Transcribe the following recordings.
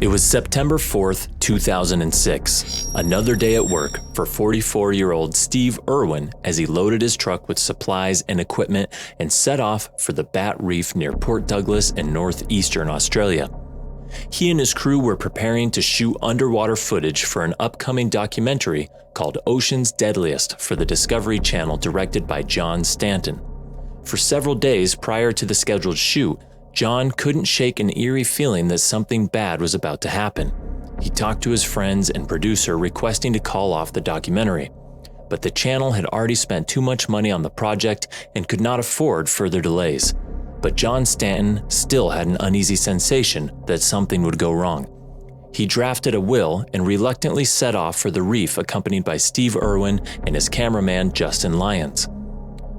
It was September 4th, 2006, another day at work for 44-year-old Steve Irwin as he loaded his truck with supplies and equipment and set off for the Bat Reef near Port Douglas in northeastern Australia. He and his crew were preparing to shoot underwater footage for an upcoming documentary called Ocean's Deadliest for the Discovery Channel, directed by John Stanton. For several days prior to the scheduled shoot, John couldn't shake an eerie feeling that something bad was about to happen. He talked to his friends and producer requesting to call off the documentary, but the channel had already spent too much money on the project and could not afford further delays. But John Stanton still had an uneasy sensation that something would go wrong. He drafted a will and reluctantly set off for the reef, accompanied by Steve Irwin and his cameraman Justin Lyons.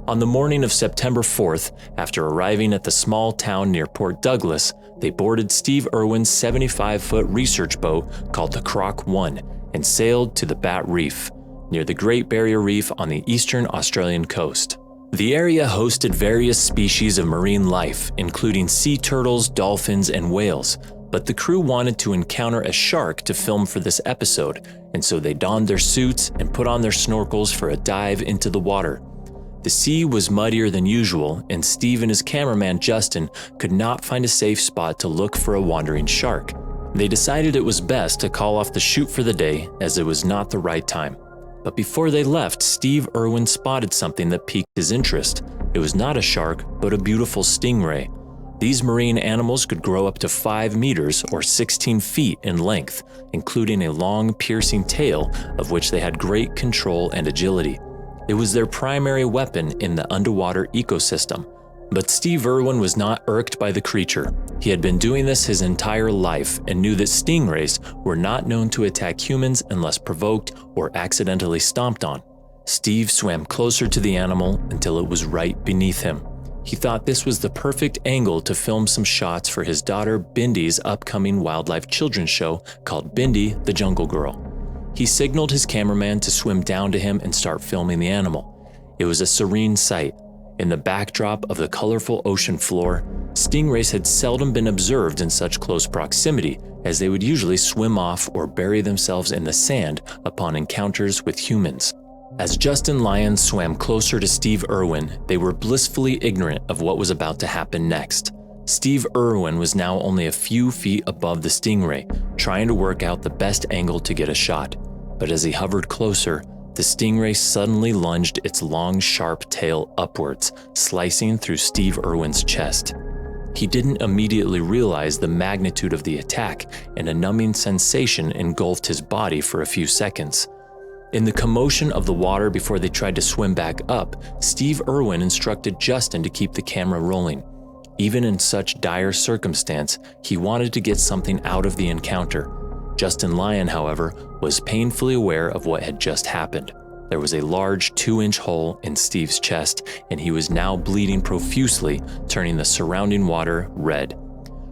On the morning of September 4th, after arriving at the small town near Port Douglas, they boarded Steve Irwin's 75-foot research boat called the Croc 1 and sailed to the Bat Reef, near the Great Barrier Reef on the eastern Australian coast. The area hosted various species of marine life, including sea turtles, dolphins, and whales, but the crew wanted to encounter a shark to film for this episode, and so they donned their suits and put on their snorkels for a dive into the water. The sea was muddier than usual, and Steve and his cameraman Justin could not find a safe spot to look for a wandering shark. They decided it was best to call off the shoot for the day, as it was not the right time. But before they left, Steve Irwin spotted something that piqued his interest. It was not a shark, but a beautiful stingray. These marine animals could grow up to 5 meters or 16 feet in length, including a long, piercing tail of which they had great control and agility. It was their primary weapon in the underwater ecosystem. But Steve Irwin was not irked by the creature. He had been doing this his entire life and knew that stingrays were not known to attack humans unless provoked or accidentally stomped on. Steve swam closer to the animal until it was right beneath him. He thought this was the perfect angle to film some shots for his daughter Bindy's upcoming wildlife children's show called Bindy the Jungle Girl. He signaled his cameraman to swim down to him and start filming the animal. It was a serene sight. In the backdrop of the colorful ocean floor, stingrays had seldom been observed in such close proximity, as they would usually swim off or bury themselves in the sand upon encounters with humans. As Justin Lyons swam closer to Steve Irwin, they were blissfully ignorant of what was about to happen next. Steve Irwin was now only a few feet above the stingray, trying to work out the best angle to get a shot. But as he hovered closer, the stingray suddenly lunged its long, sharp tail upwards, slicing through Steve Irwin's chest. He didn't immediately realize the magnitude of the attack, and a numbing sensation engulfed his body for a few seconds. In the commotion of the water before they tried to swim back up, Steve Irwin instructed Justin to keep the camera rolling. Even in such dire circumstance, he wanted to get something out of the encounter. Justin Lyon, however, was painfully aware of what had just happened. There was a large 2-inch hole in Steve's chest, and he was now bleeding profusely, turning the surrounding water red.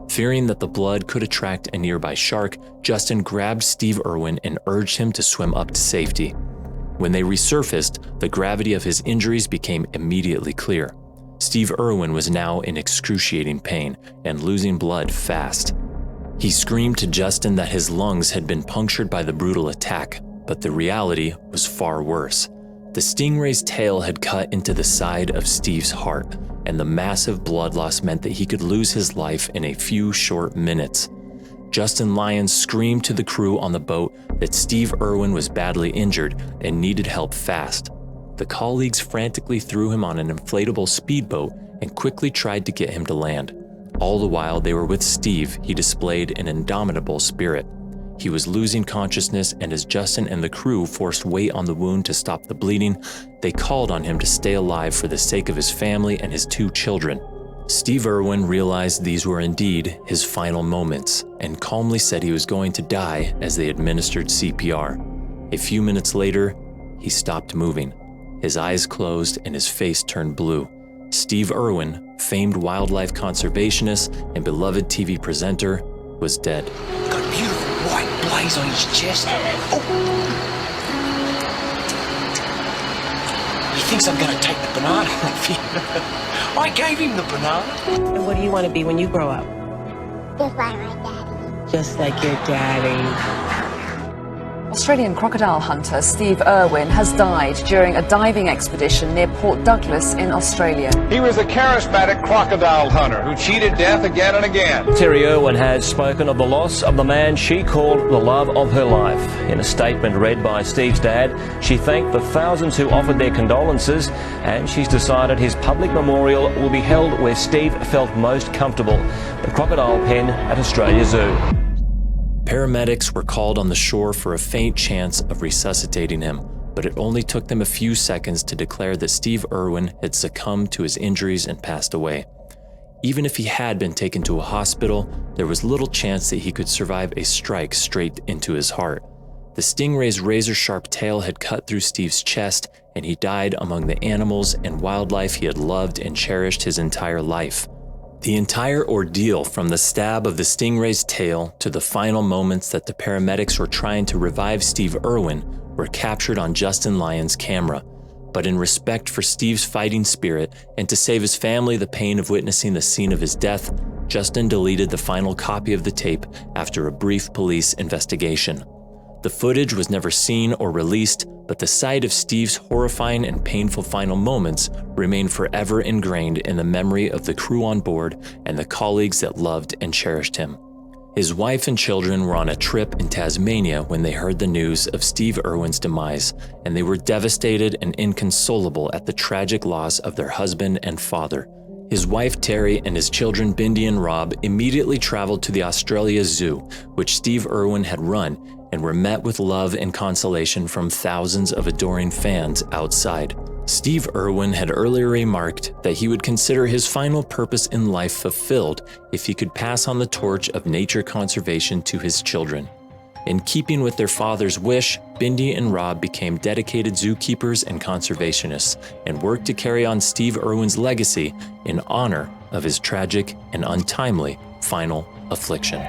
Fearing that the blood could attract a nearby shark, Justin grabbed Steve Irwin and urged him to swim up to safety. When they resurfaced, the gravity of his injuries became immediately clear. Steve Irwin was now in excruciating pain and losing blood fast. He screamed to Justin that his lungs had been punctured by the brutal attack, but the reality was far worse. The stingray's tail had cut into the side of Steve's heart, and the massive blood loss meant that he could lose his life in a few short minutes. Justin Lyons screamed to the crew on the boat that Steve Irwin was badly injured and needed help fast. The colleagues frantically threw him on an inflatable speedboat and quickly tried to get him to land. All the while they were with Steve, he displayed an indomitable spirit. He was losing consciousness, and as Justin and the crew forced weight on the wound to stop the bleeding, they called on him to stay alive for the sake of his family and his 2 children. Steve Irwin realized these were indeed his final moments, and calmly said he was going to die as they administered CPR. A few minutes later, he stopped moving. His eyes closed and his face turned blue. Steve Irwin, famed wildlife conservationist and beloved TV presenter, was dead. Got a beautiful white blaze on his chest. Oh! He thinks I'm gonna take the banana off him. I gave him the banana. And what do you want to be when you grow up? Just like my daddy. just like your daddy. Australian crocodile hunter Steve Irwin has died during a diving expedition near Port Douglas in Australia. He was a charismatic crocodile hunter who cheated death again and again. Terry Irwin has spoken of the loss of the man she called the love of her life. In a statement read by Steve's dad, she thanked the thousands who offered their condolences, and she's decided his public memorial will be held where Steve felt most comfortable, the crocodile pen at Australia Zoo. Paramedics were called on the shore for a faint chance of resuscitating him, but it only took them a few seconds to declare that Steve Irwin had succumbed to his injuries and passed away. Even if he had been taken to a hospital, there was little chance that he could survive a strike straight into his heart. The stingray's razor-sharp tail had cut through Steve's chest, and he died among the animals and wildlife he had loved and cherished his entire life. The entire ordeal, from the stab of the stingray's tail to the final moments that the paramedics were trying to revive Steve Irwin, were captured on Justin Lyon's camera. But in respect for Steve's fighting spirit and to save his family the pain of witnessing the scene of his death, Justin deleted the final copy of the tape after a brief police investigation. The footage was never seen or released, but the sight of Steve's horrifying and painful final moments remained forever ingrained in the memory of the crew on board and the colleagues that loved and cherished him. His wife and children were on a trip in Tasmania when they heard the news of Steve Irwin's demise, and they were devastated and inconsolable at the tragic loss of their husband and father. His wife Terry and his children Bindi and Rob immediately traveled to the Australia Zoo, which Steve Irwin had run, and were met with love and consolation from thousands of adoring fans outside. Steve Irwin had earlier remarked that he would consider his final purpose in life fulfilled if he could pass on the torch of nature conservation to his children. In keeping with their father's wish, Bindi and Rob became dedicated zookeepers and conservationists and worked to carry on Steve Irwin's legacy in honor of his tragic and untimely final affliction.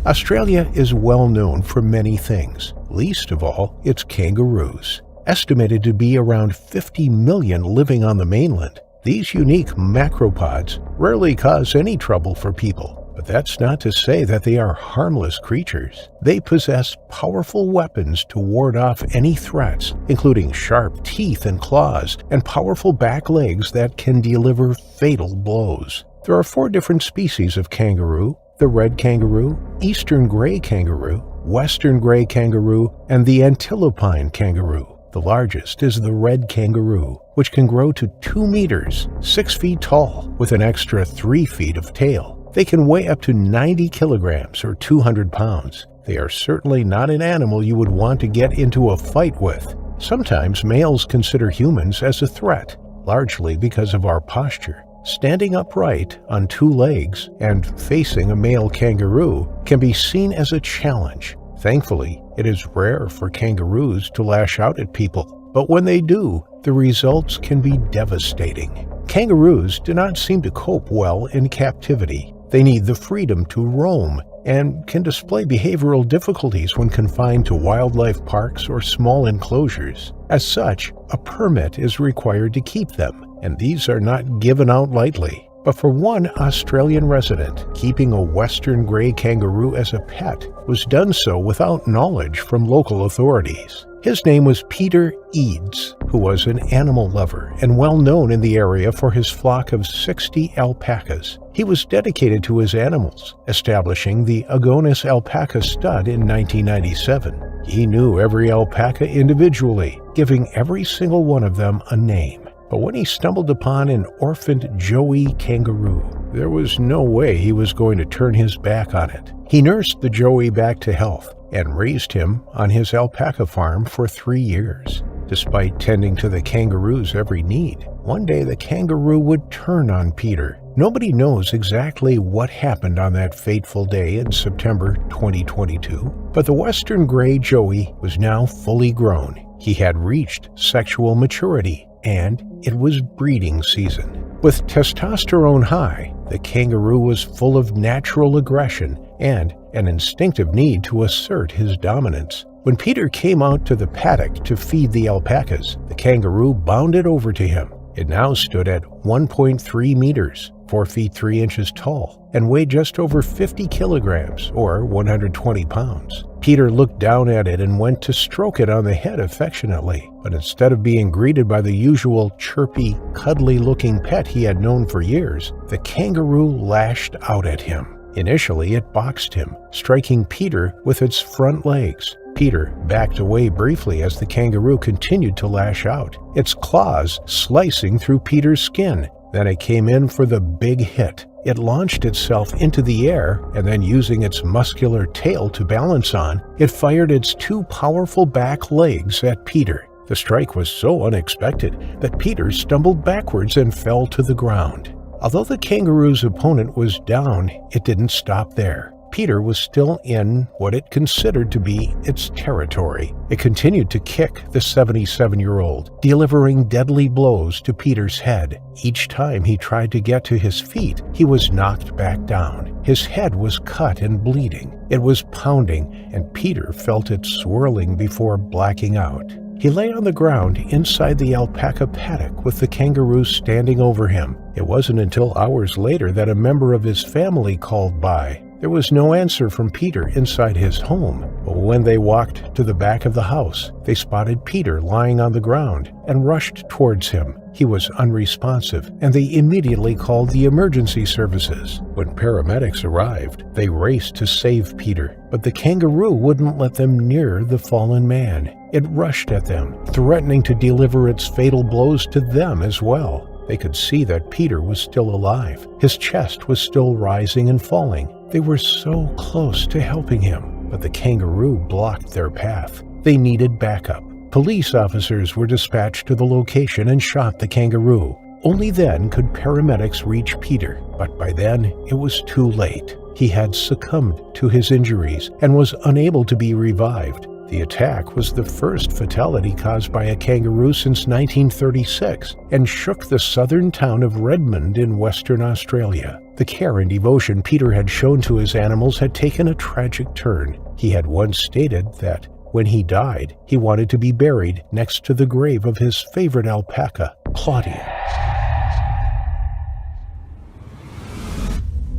Australia is well known for many things, least of all its kangaroos. Estimated to be around 50 million living on the mainland, these unique macropods rarely cause any trouble for people. But that's not to say that they are harmless creatures. They possess powerful weapons to ward off any threats, including sharp teeth and claws and powerful back legs that can deliver fatal blows. There are 4 different species of kangaroo: the red kangaroo, eastern gray kangaroo, western gray kangaroo, and the antilopine kangaroo. The largest is the red kangaroo, which can grow to 2 meters, 6 feet tall, with an extra 3 feet of tail. They can weigh up to 90 kilograms or 200 pounds. They are certainly not an animal you would want to get into a fight with. Sometimes males consider humans as a threat, largely because of our posture. Standing upright on 2 legs and facing a male kangaroo can be seen as a challenge. Thankfully, it is rare for kangaroos to lash out at people, but when they do, the results can be devastating. Kangaroos do not seem to cope well in captivity. They need the freedom to roam and can display behavioral difficulties when confined to wildlife parks or small enclosures. As such, a permit is required to keep them, and these are not given out lightly. But for one Australian resident, keeping a western gray kangaroo as a pet was done so without knowledge from local authorities. His name was Peter Eads, who was an animal lover and well known in the area for his flock of 60 alpacas. He was dedicated to his animals, establishing the Agonis alpaca stud in 1997. He knew every alpaca individually, giving every single one of them a name. But when he stumbled upon an orphaned Joey kangaroo, there was no way he was going to turn his back on it. He nursed the Joey back to health and raised him on his alpaca farm for 3 years. Despite tending to the kangaroo's every need, one day the kangaroo would turn on Peter. Nobody knows exactly what happened on that fateful day in September 2022, but the western gray Joey was now fully grown. He had reached sexual maturity, and it was breeding season. With testosterone high, the kangaroo was full of natural aggression and an instinctive need to assert his dominance. When Peter came out to the paddock to feed the alpacas, the kangaroo bounded over to him. It now stood at 1.3 meters, 4 feet 3 inches tall, and weighed just over 50 kilograms, or 120 pounds. Peter looked down at it and went to stroke it on the head affectionately, but instead of being greeted by the usual chirpy, cuddly-looking pet he had known for years, the kangaroo lashed out at him. Initially, it boxed him, striking Peter with its front legs. Peter backed away briefly as the kangaroo continued to lash out, its claws slicing through Peter's skin. Then it came in for the big hit. It launched itself into the air, and then using its muscular tail to balance on, it fired its 2 powerful back legs at Peter. The strike was so unexpected that Peter stumbled backwards and fell to the ground. Although the kangaroo's opponent was down, it didn't stop there. Peter was still in what it considered to be its territory. It continued to kick the 77-year-old, delivering deadly blows to Peter's head. Each time he tried to get to his feet, he was knocked back down. His head was cut and bleeding. It was pounding, and Peter felt it swirling before blacking out. He lay on the ground inside the alpaca paddock with the kangaroo standing over him. It wasn't until hours later that a member of his family called by. There was no answer from Peter inside his home, but when they walked to the back of the house, they spotted Peter lying on the ground and rushed towards him. He was unresponsive, and they immediately called the emergency services. When paramedics arrived, they raced to save Peter, but the kangaroo wouldn't let them near the fallen man. It rushed at them, threatening to deliver its fatal blows to them as well. They could see that Peter was still alive. His chest was still rising and falling. They were so close to helping him, but the kangaroo blocked their path. They needed backup. Police officers were dispatched to the location and shot the kangaroo. Only then could paramedics reach Peter, but by then it was too late. He had succumbed to his injuries and was unable to be revived. The attack was the first fatality caused by a kangaroo since 1936 and shook the southern town of Redmond in Western Australia. The care and devotion Peter had shown to his animals had taken a tragic turn. He had once stated that when he died, he wanted to be buried next to the grave of his favorite alpaca, Claudia.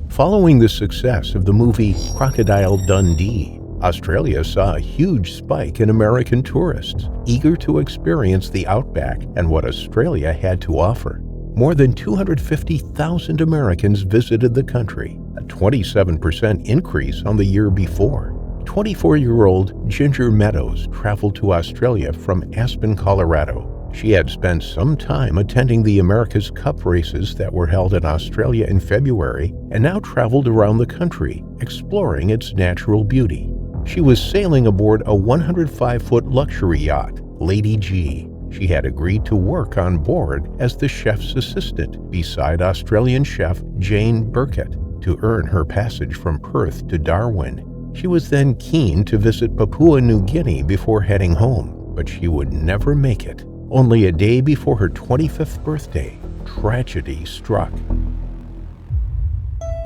Following the success of the movie Crocodile Dundee, Australia saw a huge spike in American tourists, eager to experience the outback and what Australia had to offer. More than 250,000 Americans visited the country, a 27% increase on the year before. 24-year-old Ginger Meadows traveled to Australia from Aspen, Colorado. She had spent some time attending the America's Cup races that were held in Australia in February and now traveled around the country, exploring its natural beauty. She was sailing aboard a 105-foot luxury yacht, Lady G. She had agreed to work on board as the chef's assistant beside Australian chef Jane Burkett to earn her passage from Perth to Darwin. She was then keen to visit Papua New Guinea before heading home, but she would never make it. Only a day before her 25th birthday, tragedy struck.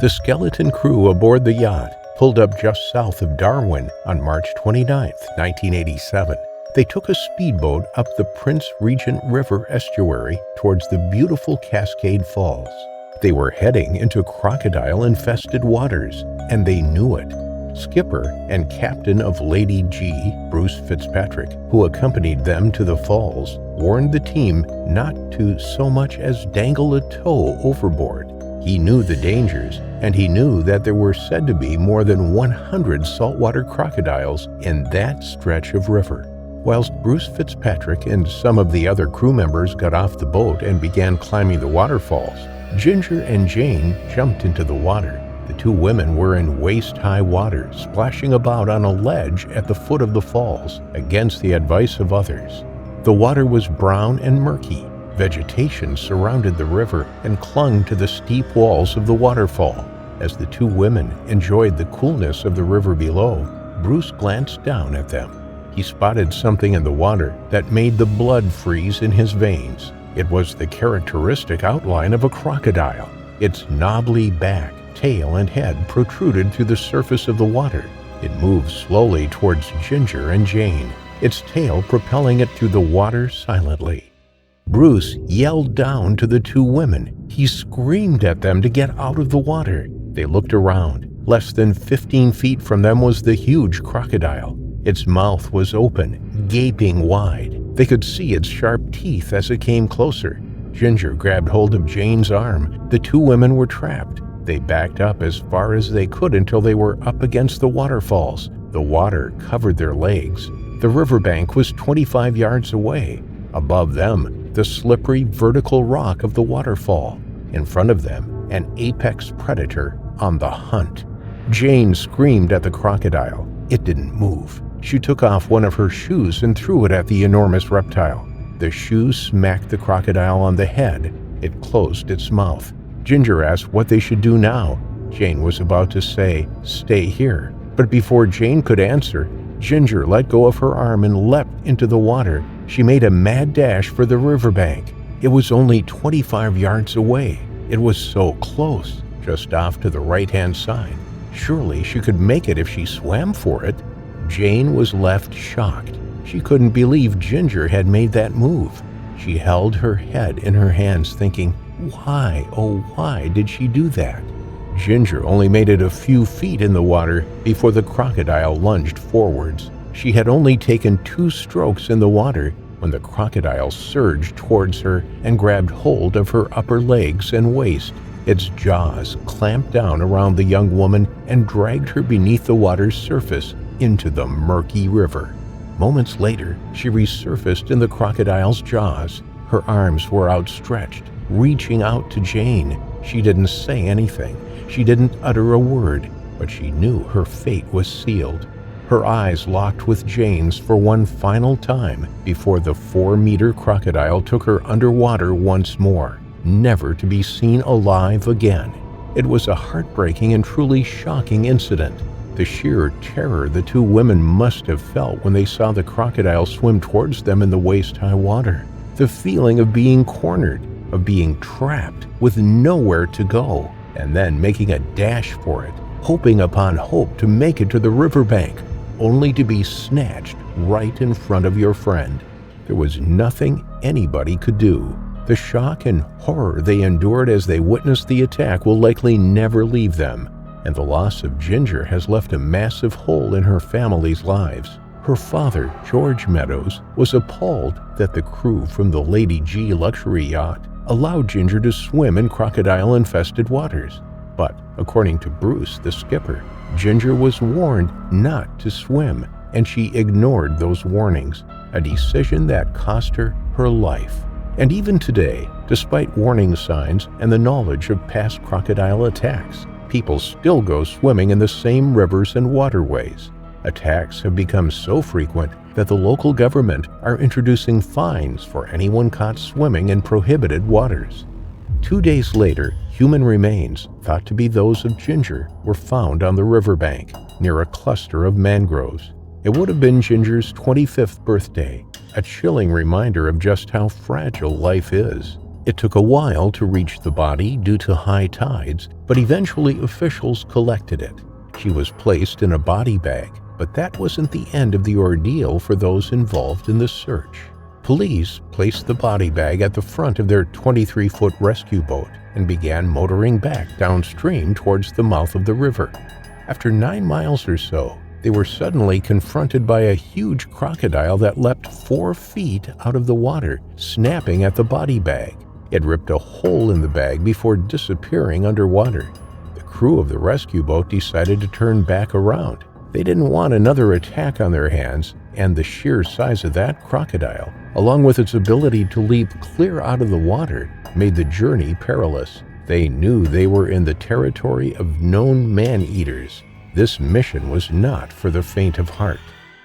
The skeleton crew aboard the yacht pulled up just south of Darwin on March 29, 1987. They took a speedboat up the Prince Regent River estuary towards the beautiful Cascade Falls. They were heading into crocodile-infested waters, and they knew it. Skipper and captain of Lady G, Bruce Fitzpatrick, who accompanied them to the falls, warned the team not to so much as dangle a toe overboard. He knew the dangers, and he knew that there were said to be more than 100 saltwater crocodiles in that stretch of river. Whilst Bruce Fitzpatrick and some of the other crew members got off the boat and began climbing the waterfalls, Ginger and Jane jumped into the water. The two women were in waist-high water, splashing about on a ledge at the foot of the falls, against the advice of others. The water was brown and murky. Vegetation surrounded the river and clung to the steep walls of the waterfall. As the two women enjoyed the coolness of the river below, Bruce glanced down at them. He spotted something in the water that made the blood freeze in his veins. It was the characteristic outline of a crocodile. Its knobbly back, tail, and head protruded through the surface of the water. It moved slowly towards Ginger and Jane, its tail propelling it through the water silently. Bruce yelled down to the two women. He screamed at them to get out of the water. They looked around. Less than 15 feet from them was the huge crocodile. Its mouth was open, gaping wide. They could see its sharp teeth as it came closer. Ginger grabbed hold of Jane's arm. The two women were trapped. They backed up as far as they could until they were up against the waterfalls. The water covered their legs. The riverbank was 25 yards away. Above them, the slippery vertical rock of the waterfall. In front of them, an apex predator on the hunt. Jane screamed at the crocodile. It didn't move. She took off one of her shoes and threw it at the enormous reptile. The shoe smacked the crocodile on the head. It closed its mouth. Ginger asked what they should do now. Jane was about to say, "Stay here." But before Jane could answer, Ginger let go of her arm and leapt into the water. She made a mad dash for the riverbank. It was only 25 yards away. It was so close, just off to the right-hand side. Surely she could make it if she swam for it. Jane was left shocked. She couldn't believe Ginger had made that move. She held her head in her hands thinking, why, oh why did she do that? Ginger only made it a few feet in the water before the crocodile lunged forwards. She had only taken 2 strokes in the water when the crocodile surged towards her and grabbed hold of her upper legs and waist. Its jaws clamped down around the young woman and dragged her beneath the water's surface into the murky river. Moments later, she resurfaced in the crocodile's jaws. Her arms were outstretched, reaching out to Jane. She didn't say anything. She didn't utter a word, but she knew her fate was sealed. Her eyes locked with Jane's for one final time before the 4-meter crocodile took her underwater once more, never to be seen alive again. It was a heartbreaking and truly shocking incident. The sheer terror the two women must have felt when they saw the crocodile swim towards them in the waist-high water. The feeling of being cornered, of being trapped with nowhere to go, and then making a dash for it, hoping upon hope to make it to the riverbank, only to be snatched right in front of your friend. There was nothing anybody could do. The shock and horror they endured as they witnessed the attack will likely never leave them, and the loss of Ginger has left a massive hole in her family's lives. Her father, George Meadows, was appalled that the crew from the Lady G luxury yacht allowed Ginger to swim in crocodile-infested waters. But, according to Bruce, the skipper, Ginger was warned not to swim, and she ignored those warnings, a decision that cost her her life. And even today, despite warning signs and the knowledge of past crocodile attacks, people still go swimming in the same rivers and waterways. Attacks have become so frequent that the local government are introducing fines for anyone caught swimming in prohibited waters. 2 days later, human remains, thought to be those of Ginger, were found on the riverbank near a cluster of mangroves. It would have been Ginger's 25th birthday, a chilling reminder of just how fragile life is. It took a while to reach the body due to high tides, but eventually officials collected it. She was placed in a body bag, but that wasn't the end of the ordeal for those involved in the search. Police placed the body bag at the front of their 23-foot rescue boat and began motoring back downstream towards the mouth of the river. After 9 miles or so, they were suddenly confronted by a huge crocodile that leapt 4 feet out of the water, snapping at the body bag. It ripped a hole in the bag before disappearing underwater. The crew of the rescue boat decided to turn back around. They didn't want another attack on their hands, and the sheer size of that crocodile, along with its ability to leap clear out of the water, made the journey perilous. They knew they were in the territory of known man-eaters. This mission was not for the faint of heart.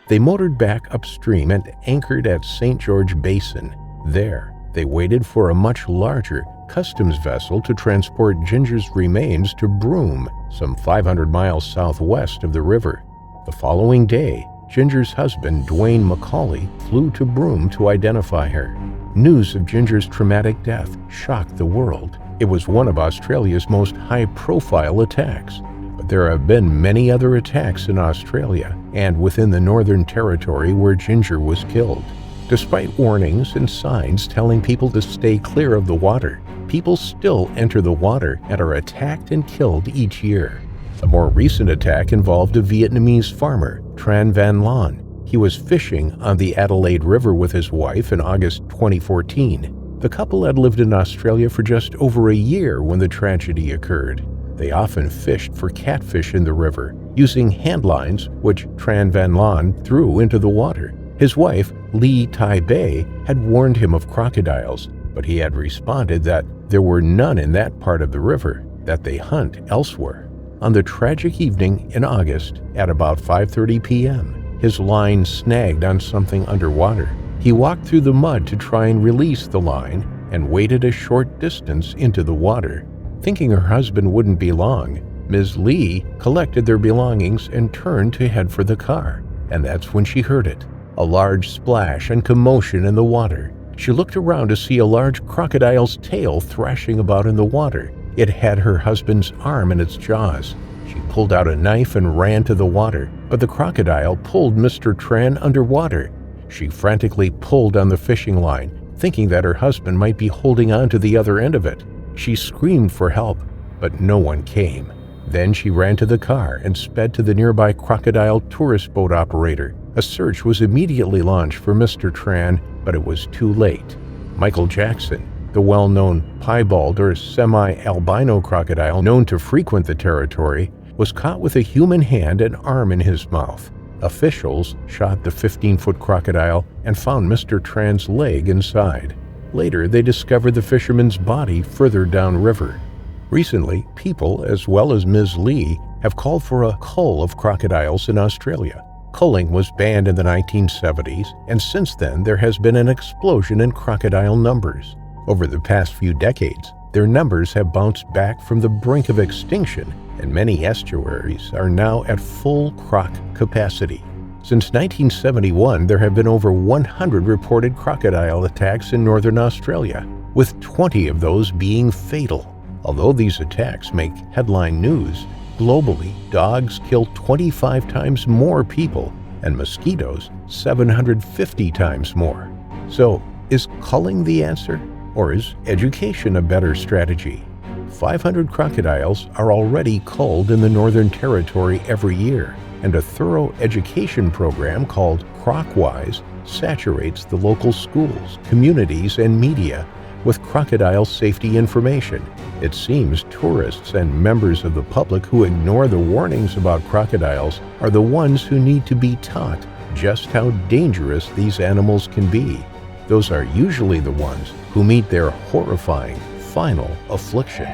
They motored back upstream and anchored at St. George Basin. There, they waited for a much larger customs vessel to transport Ginger's remains to Broome, some 500 miles southwest of the river. The following day, Ginger's husband, Dwayne Macaulay, flew to Broome to identify her. News of Ginger's traumatic death shocked the world. It was one of Australia's most high-profile attacks. But there have been many other attacks in Australia and within the Northern Territory where Ginger was killed. Despite warnings and signs telling people to stay clear of the water, people still enter the water and are attacked and killed each year. A more recent attack involved a Vietnamese farmer, Tran Van Loan. He was fishing on the Adelaide River with his wife in August 2014. The couple had lived in Australia for just over a year when the tragedy occurred. They often fished for catfish in the river, using hand lines which Tran Van Loan threw into the water. His wife, Lee Tai Bei, had warned him of crocodiles, but he had responded that there were none in that part of the river, that they hunt elsewhere. On the tragic evening in August, at about 5:30 p.m., his line snagged on something underwater. He walked through the mud to try and release the line and waded a short distance into the water. Thinking her husband wouldn't be long, Ms. Lee collected their belongings and turned to head for the car, and that's when she heard it. A large splash and commotion in the water. She looked around to see a large crocodile's tail thrashing about in the water. It had her husband's arm in its jaws. She pulled out a knife and ran to the water, but the crocodile pulled Mr. Tran underwater. She frantically pulled on the fishing line, thinking that her husband might be holding on to the other end of it. She screamed for help, but no one came. Then she ran to the car and sped to the nearby Crocodile tourist boat operator. A search was immediately launched for Mr. Tran, but it was too late. Michael Jackson, the well-known piebald or semi-albino crocodile known to frequent the territory, was caught with a human hand and arm in his mouth. Officials shot the 15-foot crocodile and found Mr. Tran's leg inside. Later, they discovered the fisherman's body further downriver. Recently, people, as well as Ms. Lee, have called for a cull of crocodiles in Australia. Culling was banned in the 1970s, and since then there has been an explosion in crocodile numbers. Over the past few decades, their numbers have bounced back from the brink of extinction, and many estuaries are now at full croc capacity. Since 1971, there have been over 100 reported crocodile attacks in northern Australia, with 20 of those being fatal. Although these attacks make headline news, globally, dogs kill 25 times more people, and mosquitoes 750 times more. So, is culling the answer? Or is education a better strategy? 500 crocodiles are already culled in the Northern Territory every year, and a thorough education program called CrocWise saturates the local schools, communities, and media with crocodile safety information. It seems tourists and members of the public who ignore the warnings about crocodiles are the ones who need to be taught just how dangerous these animals can be. Those are usually the ones who meet their horrifying final affliction.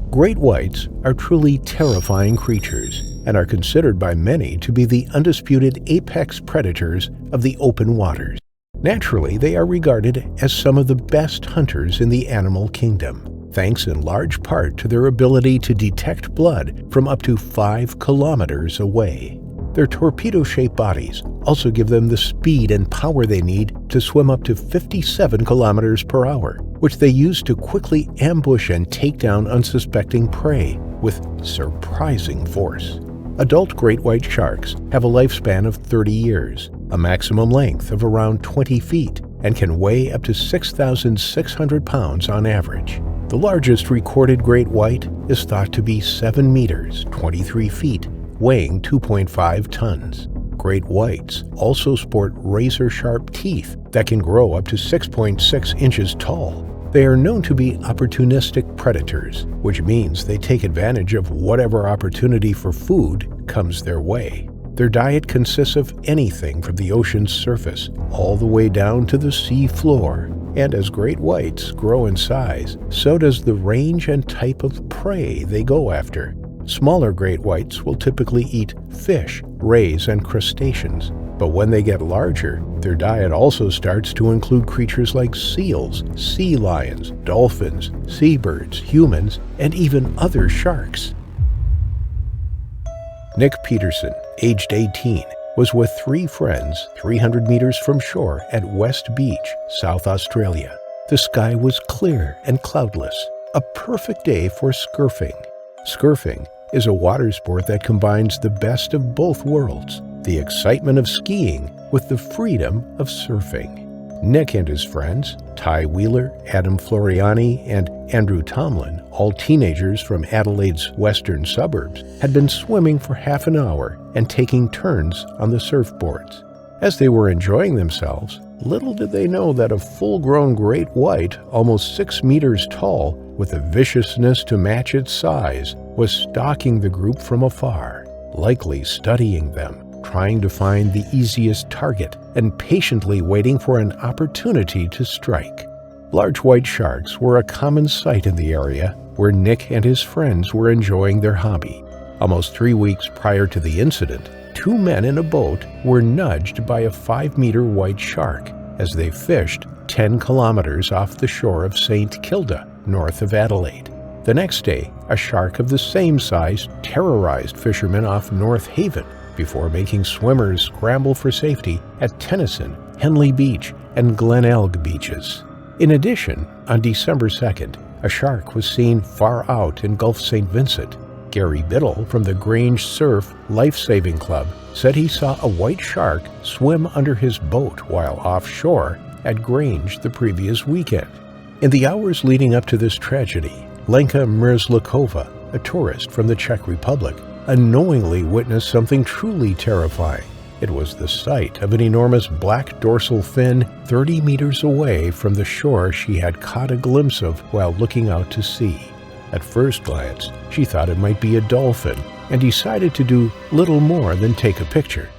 Great whites are truly terrifying creatures and are considered by many to be the undisputed apex predators of the open waters. Naturally, they are regarded as some of the best hunters in the animal kingdom, thanks in large part to their ability to detect blood from up to 5 kilometers away. Their torpedo-shaped bodies also give them the speed and power they need to swim up to 57 kilometers per hour, which they use to quickly ambush and take down unsuspecting prey with surprising force. Adult great white sharks have a lifespan of 30 years, a maximum length of around 20 feet, and can weigh up to 6,600 pounds on average. The largest recorded great white is thought to be 7 meters, 23 feet, weighing 2.5 tons. Great whites also sport razor-sharp teeth that can grow up to 6.6 inches tall. They are known to be opportunistic predators, which means they take advantage of whatever opportunity for food comes their way. Their diet consists of anything from the ocean's surface all the way down to the sea floor. And as great whites grow in size, so does the range and type of prey they go after. Smaller great whites will typically eat fish, rays, and crustaceans. But when they get larger, their diet also starts to include creatures like seals, sea lions, dolphins, seabirds, humans, and even other sharks. Nick Peterson, aged 18, was with 3 friends 300 meters from shore at West Beach, South Australia. The sky was clear and cloudless, a perfect day for surfing. Surfing is a water sport that combines the best of both worlds. the excitement of skiing with the freedom of surfing. Nick and his friends, Ty Wheeler, Adam Floriani, and Andrew Tomlin, all teenagers from Adelaide's western suburbs, had been swimming for half an hour and taking turns on the surfboards. As they were enjoying themselves, little did they know that a full-grown great white, almost 6 meters tall, with a viciousness to match its size, was stalking the group from afar, likely studying them, trying to find the easiest target, and patiently waiting for an opportunity to strike. Large white sharks were a common sight in the area where Nick and his friends were enjoying their hobby. Almost 3 weeks prior to the incident, 2 men in a boat were nudged by a 5-meter white shark as they fished 10 kilometers off the shore of St. Kilda, north of Adelaide. The next day, a shark of the same size terrorized fishermen off North Haven before making swimmers scramble for safety at Tennyson, Henley Beach, and Glenelg beaches. In addition, on December 2nd, a shark was seen far out in Gulf St. Vincent. Gary Biddle from the Grange Surf Life-Saving Club said he saw a white shark swim under his boat while offshore at Grange the previous weekend. In the hours leading up to this tragedy, Lenka Mrzlikova, a tourist from the Czech Republic, unknowingly witnessed something truly terrifying. It was the sight of an enormous black dorsal fin 30 meters away from the shore she had caught a glimpse of while looking out to sea. At first glance, she thought it might be a dolphin and decided to do little more than take a picture.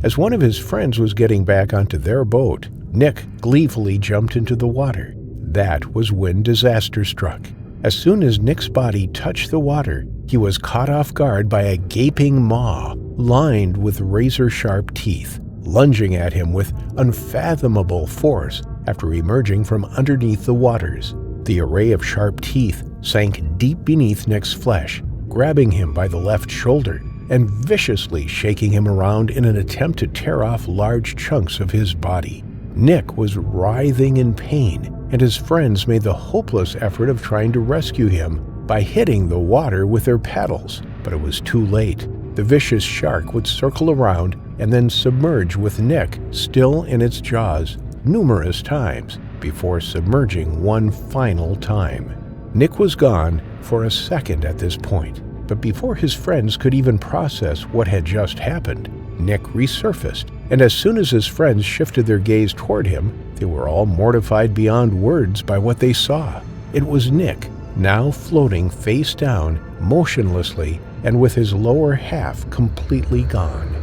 As one of his friends was getting back onto their boat, Nick gleefully jumped into the water. That was when disaster struck. As soon as Nick's body touched the water, he was caught off guard by a gaping maw lined with razor-sharp teeth, lunging at him with unfathomable force after emerging from underneath the waters. The array of sharp teeth sank deep beneath Nick's flesh, grabbing him by the left shoulder and viciously shaking him around in an attempt to tear off large chunks of his body. Nick was writhing in pain, and his friends made the hopeless effort of trying to rescue him by hitting the water with their paddles, but it was too late. The vicious shark would circle around and then submerge with Nick still in its jaws numerous times before submerging one final time. Nick was gone for a second at this point, but before his friends could even process what had just happened, Nick resurfaced, and as soon as his friends shifted their gaze toward him, they were all mortified beyond words by what they saw. It was Nick, now floating face down, motionlessly, and with his lower half completely gone.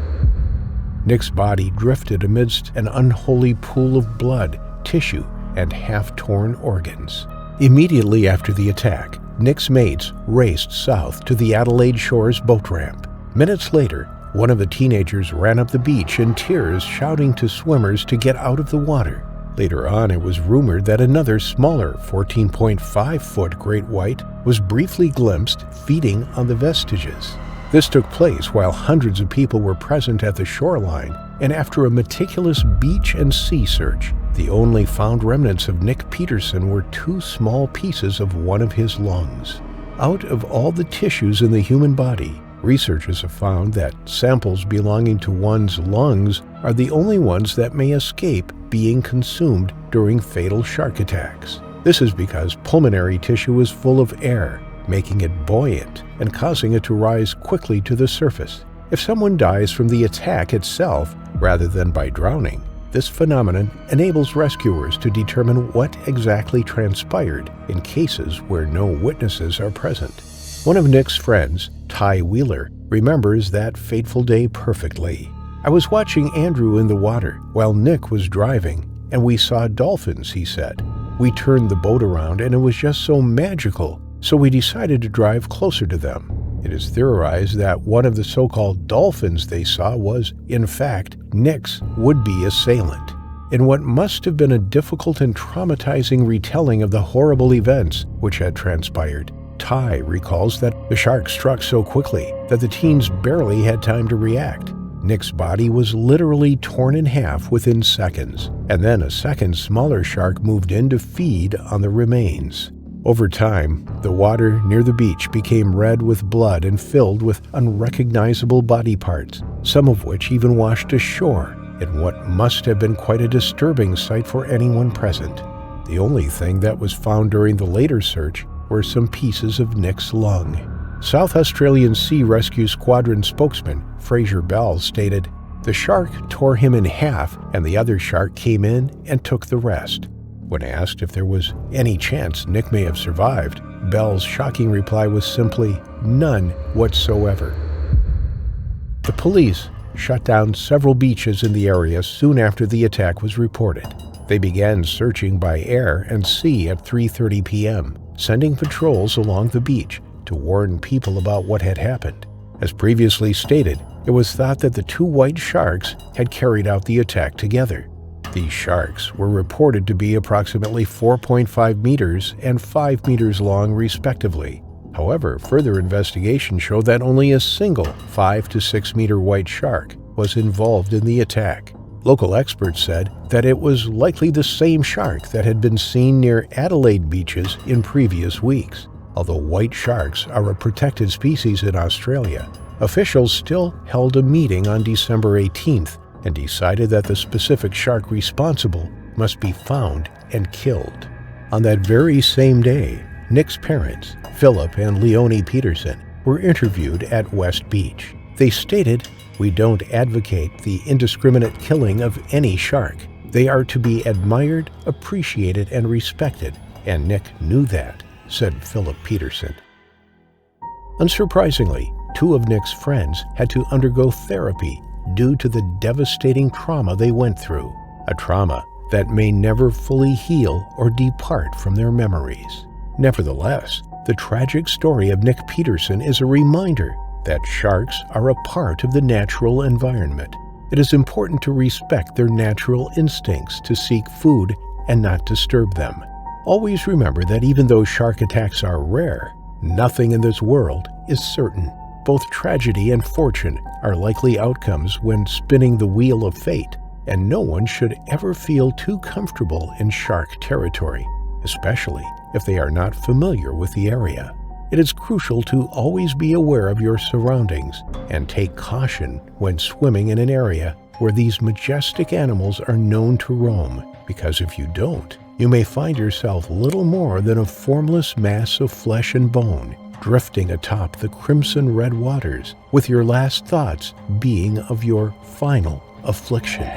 Nick's body drifted amidst an unholy pool of blood, tissue, and half-torn organs. Immediately after the attack, Nick's mates raced south to the Adelaide Shores boat ramp. Minutes later, one of the teenagers ran up the beach in tears, shouting to swimmers to get out of the water. Later on, it was rumored that another smaller 14.5-foot great white was briefly glimpsed feeding on the vestiges. This took place while hundreds of people were present at the shoreline, and after a meticulous beach and sea search, the only found remnants of Nick Peterson were 2 small pieces of one of his lungs. Out of all the tissues in the human body, researchers have found that samples belonging to one's lungs are the only ones that may escape being consumed during fatal shark attacks. This is because pulmonary tissue is full of air, making it buoyant and causing it to rise quickly to the surface. If someone dies from the attack itself rather than by drowning, this phenomenon enables rescuers to determine what exactly transpired in cases where no witnesses are present. One of Nick's friends, Ty Wheeler, remembers that fateful day perfectly. "I was watching Andrew in the water while Nick was driving, and we saw dolphins," he said. "We turned the boat around and it was just so magical, so we decided to drive closer to them." It is theorized that one of the so-called dolphins they saw was, in fact, Nick's would-be assailant. In what must have been a difficult and traumatizing retelling of the horrible events which had transpired, Ty recalls that the shark struck so quickly that the teens barely had time to react. Nick's body was literally torn in half within seconds, and then a second smaller shark moved in to feed on the remains. Over time, the water near the beach became red with blood and filled with unrecognizable body parts, some of which even washed ashore in what must have been quite a disturbing sight for anyone present. The only thing that was found during the later search were some pieces of Nick's lung. South Australian Sea Rescue Squadron spokesman Fraser Bell stated, "The shark tore him in half and the other shark came in and took the rest." When asked if there was any chance Nick may have survived, Bell's shocking reply was simply, "None whatsoever." The police shut down several beaches in the area soon after the attack was reported. They began searching by air and sea at 3:30 p.m., sending patrols along the beach to warn people about what had happened. As previously stated, it was thought that the two white sharks had carried out the attack together. These sharks were reported to be approximately 4.5 meters and 5 meters long respectively. However, further investigation showed that only a single 5 to 6 meter white shark was involved in the attack. Local experts said that it was likely the same shark that had been seen near Adelaide beaches in previous weeks. Although white sharks are a protected species in Australia, officials still held a meeting on December 18th and decided that the specific shark responsible must be found and killed. On that very same day, Nick's parents, Philip and Leonie Peterson, were interviewed at West Beach. They stated, "We don't advocate the indiscriminate killing of any shark. They are to be admired, appreciated, and respected, and Nick knew that," said Philip Peterson. Unsurprisingly, two of Nick's friends had to undergo therapy due to the devastating trauma they went through, a trauma that may never fully heal or depart from their memories. Nevertheless, the tragic story of Nick Peterson is a reminder that sharks are a part of the natural environment. It is important to respect their natural instincts to seek food and not disturb them. Always remember that even though shark attacks are rare, nothing in this world is certain. Both tragedy and fortune are likely outcomes when spinning the wheel of fate, and no one should ever feel too comfortable in shark territory, especially if they are not familiar with the area. It is crucial to always be aware of your surroundings and take caution when swimming in an area where these majestic animals are known to roam, because if you don't, you may find yourself little more than a formless mass of flesh and bone, drifting atop the crimson-red waters, with your last thoughts being of your final affliction.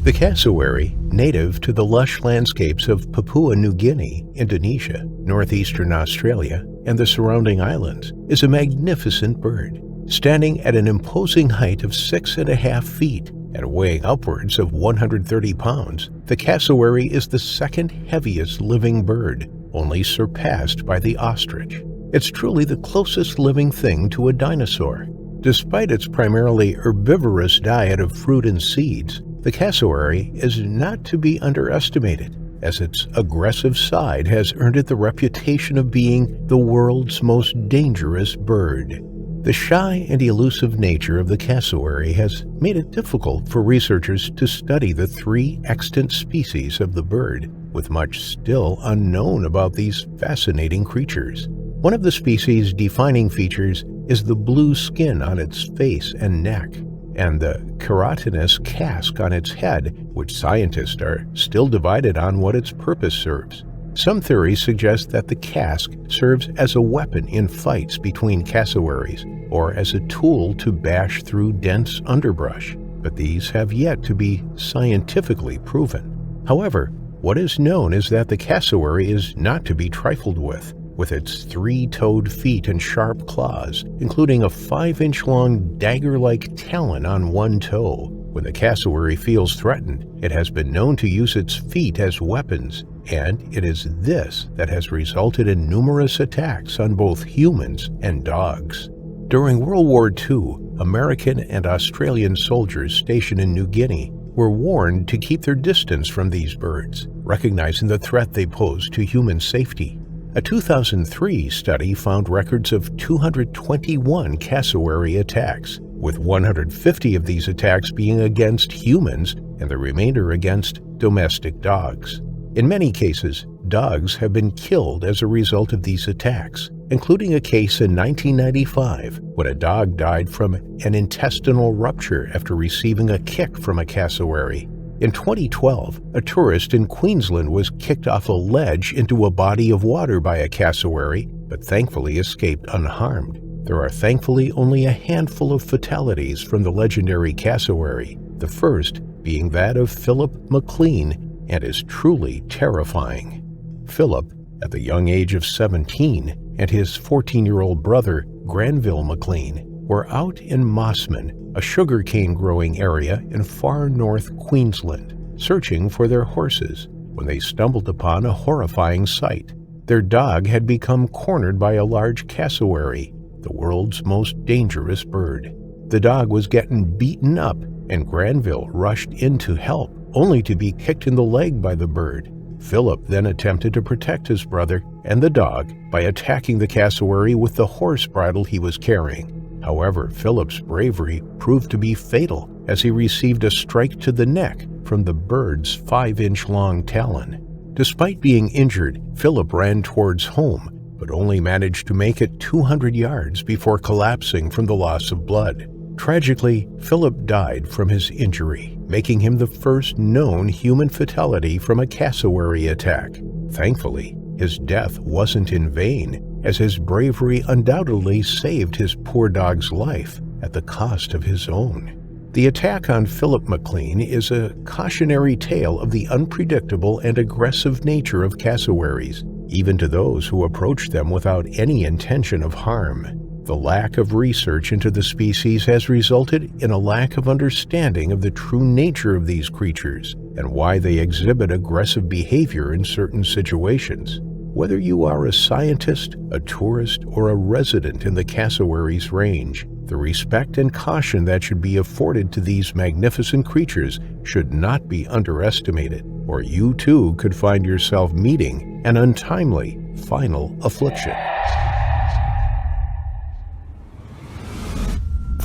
The cassowary, native to the lush landscapes of Papua New Guinea, Indonesia, northeastern Australia, and the surrounding islands, is a magnificent bird. Standing at an imposing height of 6.5 feet and weighing upwards of 130 pounds, the cassowary is the second heaviest living bird, only surpassed by the ostrich. It's truly the closest living thing to a dinosaur. Despite its primarily herbivorous diet of fruit and seeds, the cassowary is not to be underestimated, as its aggressive side has earned it the reputation of being the world's most dangerous bird. The shy and elusive nature of the cassowary has made it difficult for researchers to study the 3 extant species of the bird, with much still unknown about these fascinating creatures. One of the species' defining features is the blue skin on its face and neck, and the keratinous casque on its head, which scientists are still divided on what its purpose serves. Some theories suggest that the casque serves as a weapon in fights between cassowaries, or as a tool to bash through dense underbrush, but these have yet to be scientifically proven. However, what is known is that the cassowary is not to be trifled with its 3-toed feet and sharp claws, including a 5-inch-long dagger-like talon on one toe. When the cassowary feels threatened, it has been known to use its feet as weapons, and it is this that has resulted in numerous attacks on both humans and dogs. During World War II, American and Australian soldiers stationed in New Guinea were warned to keep their distance from these birds, recognizing the threat they pose to human safety. A 2003 study found records of 221 cassowary attacks, with 150 of these attacks being against humans and the remainder against domestic dogs. In many cases, dogs have been killed as a result of these attacks, including a case in 1995 when a dog died from an intestinal rupture after receiving a kick from a cassowary. In 2012, a tourist in Queensland was kicked off a ledge into a body of water by a cassowary, but thankfully escaped unharmed. There are thankfully only a handful of fatalities from the legendary cassowary, the first being that of Philip McLean, and is truly terrifying. Philip, at the young age of 17, and his 14-year-old brother, Granville McLean, were out in Mossman, a sugarcane growing area in far north Queensland, searching for their horses when they stumbled upon a horrifying sight. Their dog had become cornered by a large cassowary, the world's most dangerous bird. The dog was getting beaten up, and Granville rushed in to help, only to be kicked in the leg by the bird. Philip then attempted to protect his brother and the dog by attacking the cassowary with the horse bridle he was carrying. However, Philip's bravery proved to be fatal as he received a strike to the neck from the bird's 5-inch-long talon. Despite being injured, Philip ran towards home, but only managed to make it 200 yards before collapsing from the loss of blood. Tragically, Philip died from his injury, making him the first known human fatality from a cassowary attack. Thankfully, his death wasn't in vain, as his bravery undoubtedly saved his poor dog's life at the cost of his own. The attack on Philip McLean is a cautionary tale of the unpredictable and aggressive nature of cassowaries, even to those who approach them without any intention of harm. The lack of research into the species has resulted in a lack of understanding of the true nature of these creatures and why they exhibit aggressive behavior in certain situations. Whether you are a scientist, a tourist, or a resident in the cassowaries range, the respect and caution that should be afforded to these magnificent creatures should not be underestimated, or you too could find yourself meeting an untimely final affliction.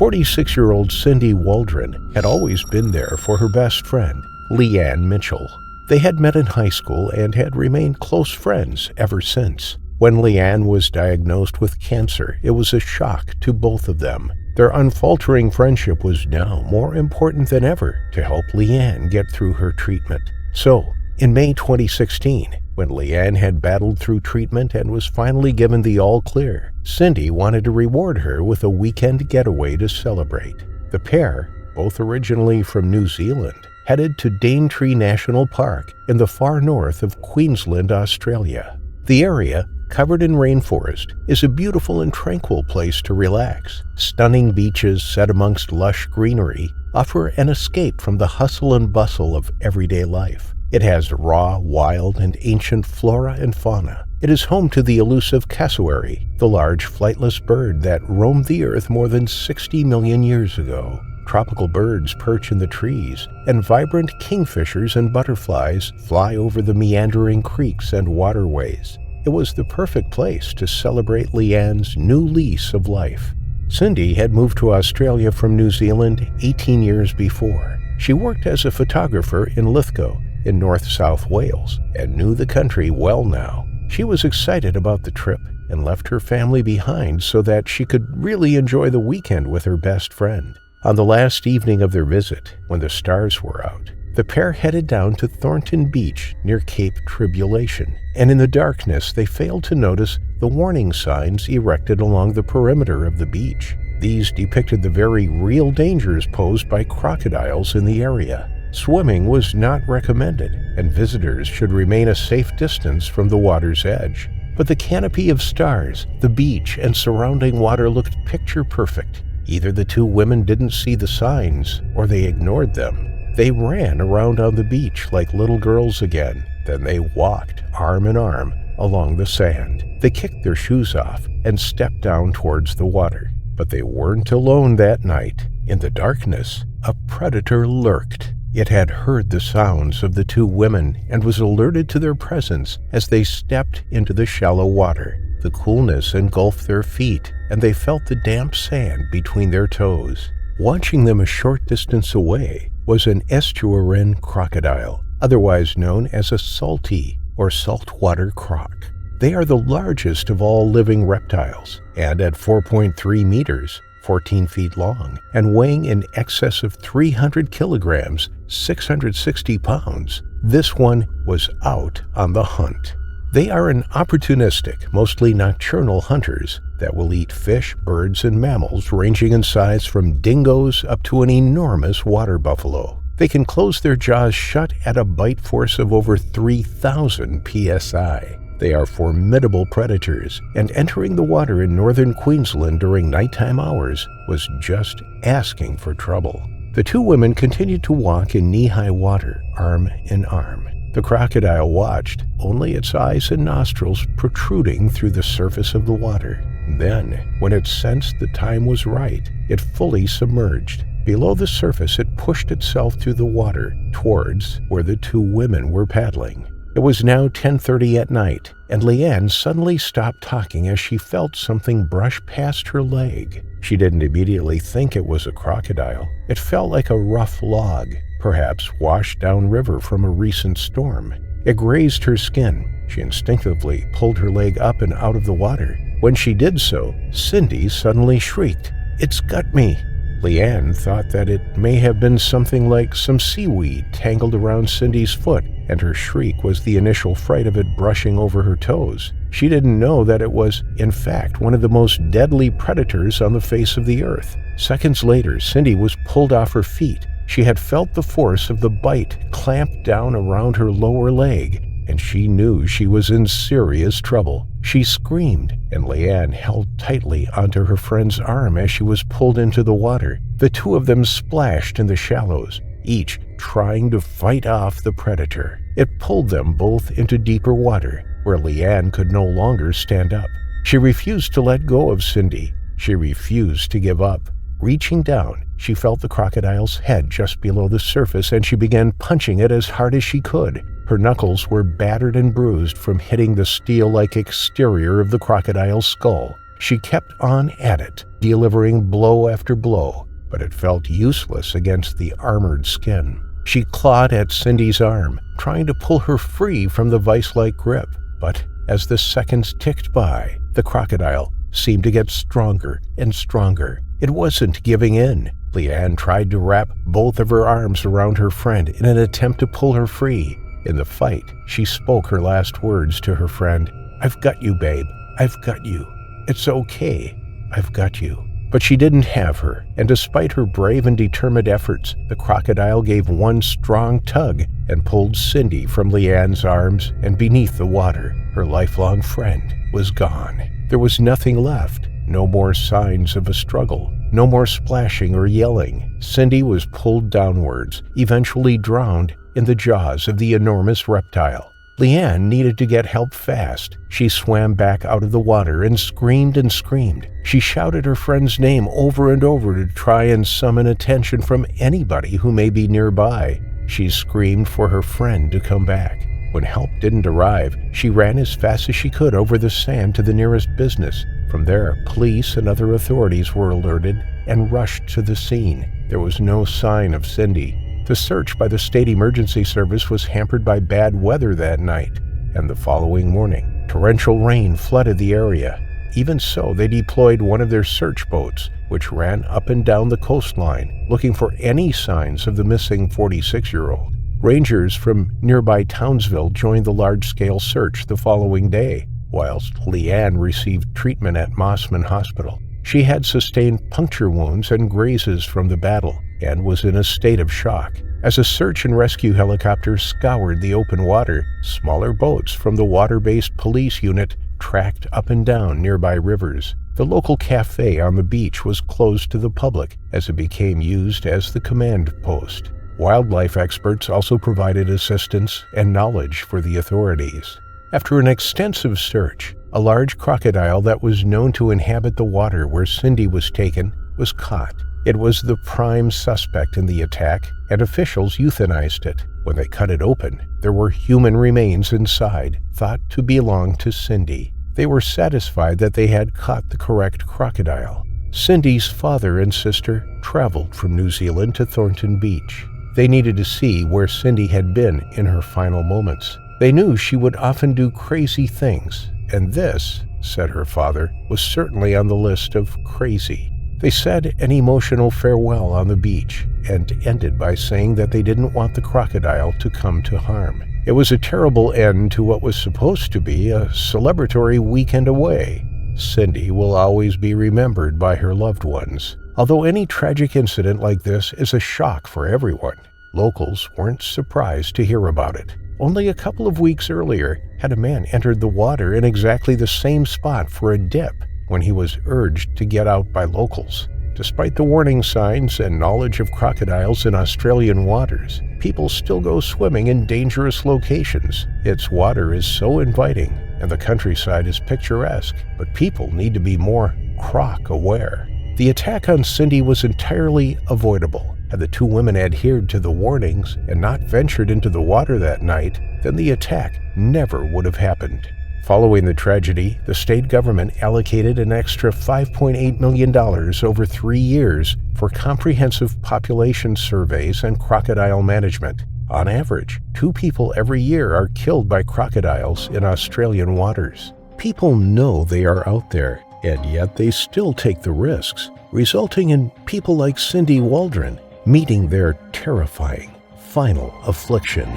46-year-old Cindy Waldron had always been there for her best friend, Leanne Mitchell. They had met in high school and had remained close friends ever since. When Leanne was diagnosed with cancer, it was a shock to both of them. Their unfaltering friendship was now more important than ever to help Leanne get through her treatment. So, in May 2016, when Leanne had battled through treatment and was finally given the all-clear, Cindy wanted to reward her with a weekend getaway to celebrate. The pair, both originally from New Zealand, headed to Daintree National Park in the far north of Queensland, Australia. The area, covered in rainforest, is a beautiful and tranquil place to relax. Stunning beaches set amongst lush greenery offer an escape from the hustle and bustle of everyday life. It has raw, wild, and ancient flora and fauna. It is home to the elusive cassowary, the large flightless bird that roamed the earth more than 60 million years ago. Tropical birds perch in the trees, and vibrant kingfishers and butterflies fly over the meandering creeks and waterways. It was the perfect place to celebrate Leanne's new lease of life. Cindy had moved to Australia from New Zealand 18 years before. She worked as a photographer in Lithgow, in North-South Wales, and knew the country well now. She was excited about the trip and left her family behind so that she could really enjoy the weekend with her best friend. On the last evening of their visit, when the stars were out, the pair headed down to Thornton Beach near Cape Tribulation, and in the darkness they failed to notice the warning signs erected along the perimeter of the beach. These depicted the very real dangers posed by crocodiles in the area. Swimming was not recommended, and visitors should remain a safe distance from the water's edge. But the canopy of stars, the beach, and surrounding water looked picture perfect. Either the two women didn't see the signs, or they ignored them. They ran around on the beach like little girls again. Then they walked arm in arm along the sand. They kicked their shoes off and stepped down towards the water. But they weren't alone that night. In the darkness, a predator lurked. It had heard the sounds of the two women and was alerted to their presence as they stepped into the shallow water. The coolness engulfed their feet, and they felt the damp sand between their toes. Watching them a short distance away was an estuarine crocodile, otherwise known as a saltee or saltwater croc. They are the largest of all living reptiles, and at 4.3 meters, 14 feet long, and weighing in excess of 300 kilograms, 660 pounds, this one was out on the hunt. They are an opportunistic, mostly nocturnal hunters that will eat fish, birds, and mammals ranging in size from dingoes up to an enormous water buffalo. They can close their jaws shut at a bite force of over 3,000 psi. They are formidable predators, and entering the water in northern Queensland during nighttime hours was just asking for trouble. The two women continued to walk in knee-high water, arm in arm. The crocodile watched, only its eyes and nostrils protruding through the surface of the water. Then, when it sensed the time was right, it fully submerged. Below the surface, it pushed itself through the water towards where the two women were paddling. It was now 10:30 at night, and Leanne suddenly stopped talking as she felt something brush past her leg. She didn't immediately think it was a crocodile. It felt like a rough log, perhaps washed downriver from a recent storm. It grazed her skin. She instinctively pulled her leg up and out of the water. When she did so, Cindy suddenly shrieked, "It's got me!" Leanne thought that it may have been something like some seaweed tangled around Cindy's foot, and her shriek was the initial fright of it brushing over her toes. She didn't know that it was, in fact, one of the most deadly predators on the face of the earth. Seconds later, Cindy was pulled off her feet. She had felt the force of the bite clamp down around her lower leg, and she knew she was in serious trouble. She screamed, and Leanne held tightly onto her friend's arm as she was pulled into the water. The two of them splashed in the shallows, each trying to fight off the predator. It pulled them both into deeper water, where Leanne could no longer stand up. She refused to let go of Cindy. She refused to give up. Reaching down, she felt the crocodile's head just below the surface, and she began punching it as hard as she could. Her knuckles were battered and bruised from hitting the steel-like exterior of the crocodile's skull. She kept on at it, delivering blow after blow, but it felt useless against the armored skin. She clawed at Cindy's arm, trying to pull her free from the vice-like grip. But as the seconds ticked by, the crocodile seemed to get stronger and stronger. It wasn't giving in. Leanne tried to wrap both of her arms around her friend in an attempt to pull her free. In the fight, she spoke her last words to her friend. "I've got you, babe. I've got you. It's okay. I've got you." But she didn't have her, and despite her brave and determined efforts, the crocodile gave one strong tug and pulled Cindy from Leanne's arms and beneath the water. Her lifelong friend was gone. There was nothing left. No more signs of a struggle. No more splashing or yelling. Cindy was pulled downwards, eventually drowned in the jaws of the enormous reptile. Leanne needed to get help fast. She swam back out of the water and screamed and screamed. She shouted her friend's name over and over to try and summon attention from anybody who may be nearby. She screamed for her friend to come back. When help didn't arrive, she ran as fast as she could over the sand to the nearest business. From there, police and other authorities were alerted and rushed to the scene. There was no sign of Cindy. The search by the state emergency service was hampered by bad weather that night, and the following morning, torrential rain flooded the area. Even so, they deployed one of their search boats, which ran up and down the coastline, looking for any signs of the missing 46-year-old. Rangers from nearby Townsville joined the large-scale search the following day, whilst Leanne received treatment at Mossman Hospital. She had sustained puncture wounds and grazes from the battle, and was in a state of shock. As a search and rescue helicopter scoured the open water, smaller boats from the water-based police unit tracked up and down nearby rivers. The local cafe on the beach was closed to the public as it became used as the command post. Wildlife experts also provided assistance and knowledge for the authorities. After an extensive search, a large crocodile that was known to inhabit the water where Cindy was taken was caught. It was the prime suspect in the attack, and officials euthanized it. When they cut it open, there were human remains inside, thought to belong to Cindy. They were satisfied that they had caught the correct crocodile. Cindy's father and sister traveled from New Zealand to Thornton Beach. They needed to see where Cindy had been in her final moments. They knew she would often do crazy things, and this, said her father, was certainly on the list of crazy. They said an emotional farewell on the beach and ended by saying that they didn't want the crocodile to come to harm. It was a terrible end to what was supposed to be a celebratory weekend away. Cindy will always be remembered by her loved ones. Although any tragic incident like this is a shock for everyone, locals weren't surprised to hear about it. Only a couple of weeks earlier had a man entered the water in exactly the same spot for a dip when he was urged to get out by locals. Despite the warning signs and knowledge of crocodiles in Australian waters, people still go swimming in dangerous locations. Its water is so inviting, and the countryside is picturesque, but people need to be more croc-aware. The attack on Cindy was entirely avoidable. Had the two women adhered to the warnings and not ventured into the water that night, then the attack never would have happened. Following the tragedy, the state government allocated an extra $5.8 million over 3 years for comprehensive population surveys and crocodile management. On average, 2 people every year are killed by crocodiles in Australian waters. People know they are out there, and yet they still take the risks, resulting in people like Cindy Waldron meeting their terrifying final affliction.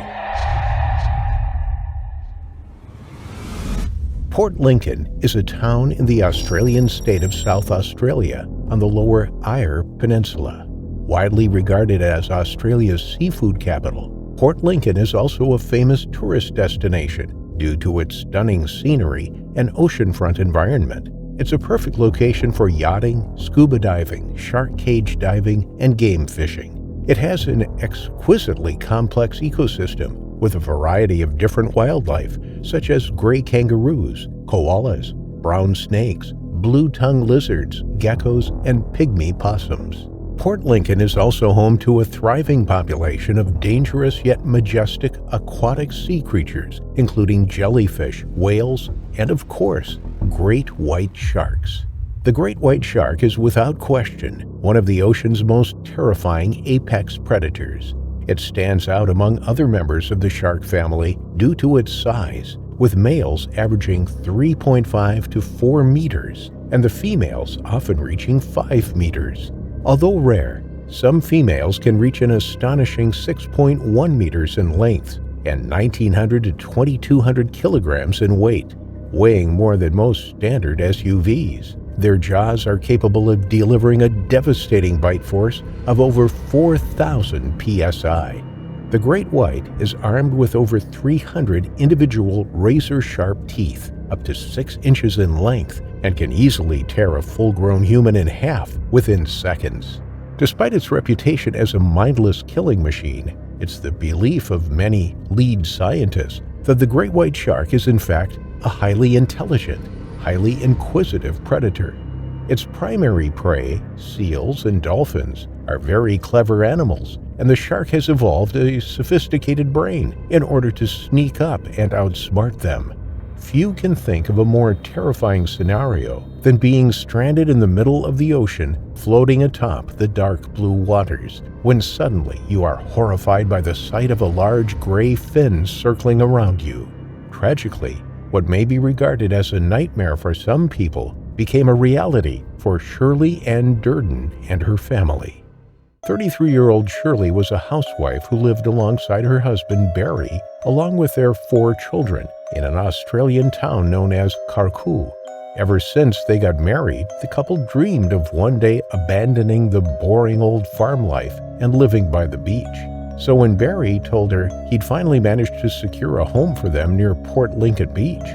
Port Lincoln is a town in the Australian state of South Australia on the lower Eyre Peninsula. Widely regarded as Australia's seafood capital, Port Lincoln is also a famous tourist destination due to its stunning scenery and oceanfront environment. It's a perfect location for yachting, scuba diving, shark cage diving, and game fishing. It has an exquisitely complex ecosystem with a variety of different wildlife, such as gray kangaroos, koalas, brown snakes, blue-tongued lizards, geckos, and pygmy possums. Port Lincoln is also home to a thriving population of dangerous yet majestic aquatic sea creatures, including jellyfish, whales, and of course, great white sharks. The great white shark is without question one of the ocean's most terrifying apex predators. It stands out among other members of the shark family due to its size, with males averaging 3.5 to 4 meters, and the females often reaching 5 meters. Although rare, some females can reach an astonishing 6.1 meters in length and 1,900 to 2,200 kilograms in weight, weighing more than most standard SUVs. Their jaws are capable of delivering a devastating bite force of over 4,000 psi. The great white is armed with over 300 individual razor-sharp teeth, up to 6 inches in length, and can easily tear a full-grown human in half within seconds. Despite its reputation as a mindless killing machine, it's the belief of many lead scientists that the great white shark is in fact a highly intelligent, highly inquisitive predator. Its primary prey, seals and dolphins, are very clever animals, and the shark has evolved a sophisticated brain in order to sneak up and outsmart them. Few can think of a more terrifying scenario than being stranded in the middle of the ocean, floating atop the dark blue waters, when suddenly you are horrified by the sight of a large gray fin circling around you. Tragically, what may be regarded as a nightmare for some people became a reality for Shirley Ann Durden and her family. 33-year-old Shirley was a housewife who lived alongside her husband Barry, along with their 4 children, in an Australian town known as Kangaroo. Ever since they got married, the couple dreamed of one day abandoning the boring old farm life and living by the beach. So when Barry told her he'd finally managed to secure a home for them near Port Lincoln Beach,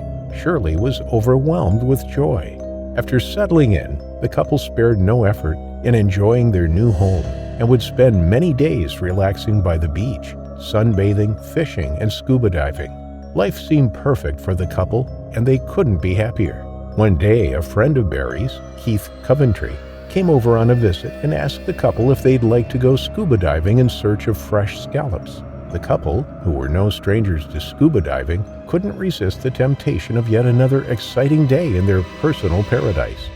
Shirley was overwhelmed with joy. After settling in, the couple spared no effort in enjoying their new home and would spend many days relaxing by the beach, sunbathing, fishing, and scuba diving. Life seemed perfect for the couple, and they couldn't be happier. One day, a friend of Barry's, Keith Coventry, came over on a visit and asked the couple if they'd like to go scuba diving in search of fresh scallops. The couple, who were no strangers to scuba diving, couldn't resist the temptation of yet another exciting day in their personal paradise.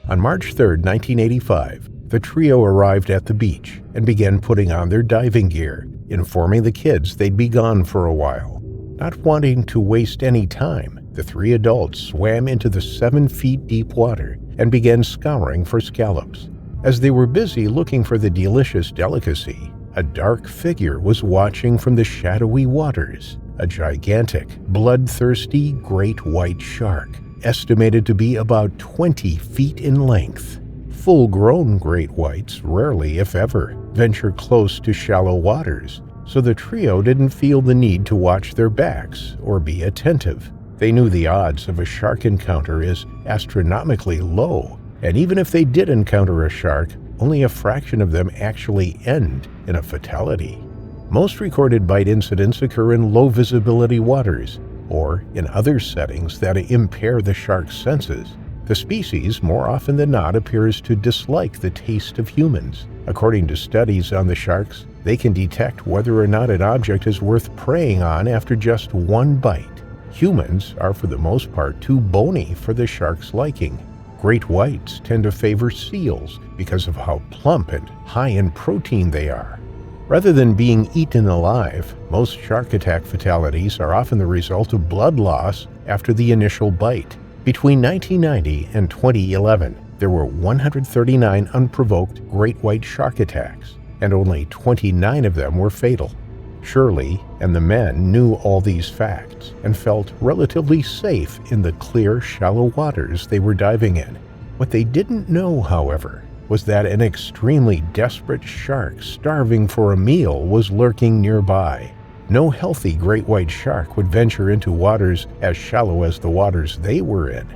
On March 3, 1985, the trio arrived at the beach and began putting on their diving gear, informing the kids they'd be gone for a while. Not wanting to waste any time, the three adults swam into the 7 feet deep water and began scouring for scallops. As they were busy looking for the delicious delicacy, a dark figure was watching from the shadowy waters, a gigantic, bloodthirsty great white shark, estimated to be about 20 feet in length. Full-grown great whites rarely, if ever, venture close to shallow waters, so the trio didn't feel the need to watch their backs or be attentive. They knew the odds of a shark encounter is astronomically low, and even if they did encounter a shark, only a fraction of them actually end in a fatality. Most recorded bite incidents occur in low-visibility waters, or in other settings that impair the shark's senses. The species, more often than not, appears to dislike the taste of humans. According to studies on the sharks, they can detect whether or not an object is worth preying on after just one bite. Humans are for the most part too bony for the shark's liking. Great whites tend to favor seals because of how plump and high in protein they are. Rather than being eaten alive, most shark attack fatalities are often the result of blood loss after the initial bite. Between 1990 and 2011, there were 139 unprovoked great white shark attacks, and only 29 of them were fatal. Shirley and the men knew all these facts and felt relatively safe in the clear, shallow waters they were diving in. What they didn't know, however, was that an extremely desperate shark starving for a meal was lurking nearby. No healthy great white shark would venture into waters as shallow as the waters they were in.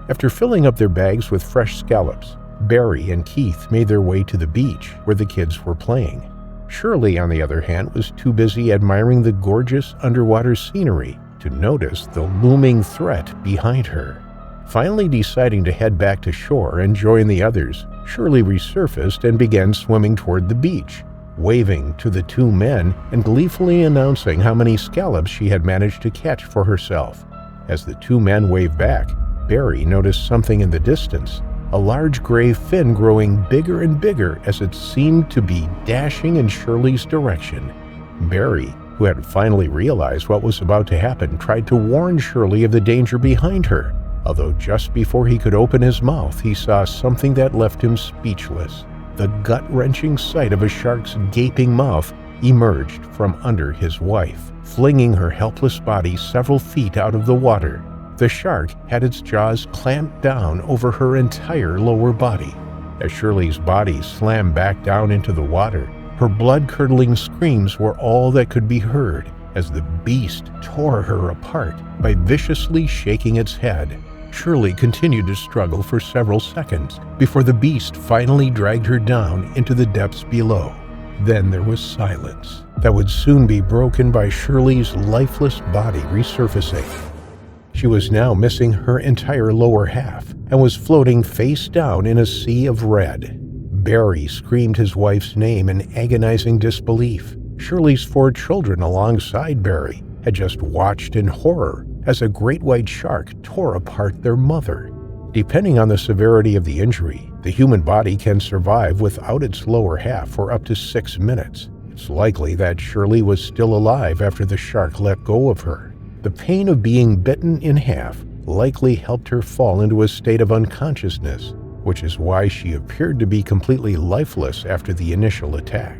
After filling up their bags with fresh scallops, Barry and Keith made their way to the beach where the kids were playing. Shirley, on the other hand, was too busy admiring the gorgeous underwater scenery to notice the looming threat behind her. Finally deciding to head back to shore and join the others, Shirley resurfaced and began swimming toward the beach, waving to the two men and gleefully announcing how many scallops she had managed to catch for herself. As the two men waved back, Barry noticed something in the distance, a large gray fin growing bigger and bigger as it seemed to be dashing in Shirley's direction. Barry, who had finally realized what was about to happen, tried to warn Shirley of the danger behind her, although just before he could open his mouth, he saw something that left him speechless. The gut-wrenching sight of a shark's gaping mouth emerged from under his wife, flinging her helpless body several feet out of the water. The shark had its jaws clamped down over her entire lower body. As Shirley's body slammed back down into the water, her blood-curdling screams were all that could be heard as the beast tore her apart by viciously shaking its head. Shirley continued to struggle for several seconds before the beast finally dragged her down into the depths below. Then there was silence that would soon be broken by Shirley's lifeless body resurfacing. She was now missing her entire lower half and was floating face down in a sea of red. Barry screamed his wife's name in agonizing disbelief. Shirley's 4 children alongside Barry had just watched in horror as a great white shark tore apart their mother. Depending on the severity of the injury, the human body can survive without its lower half for up to 6 minutes. It's likely that Shirley was still alive after the shark let go of her. The pain of being bitten in half likely helped her fall into a state of unconsciousness, which is why she appeared to be completely lifeless after the initial attack.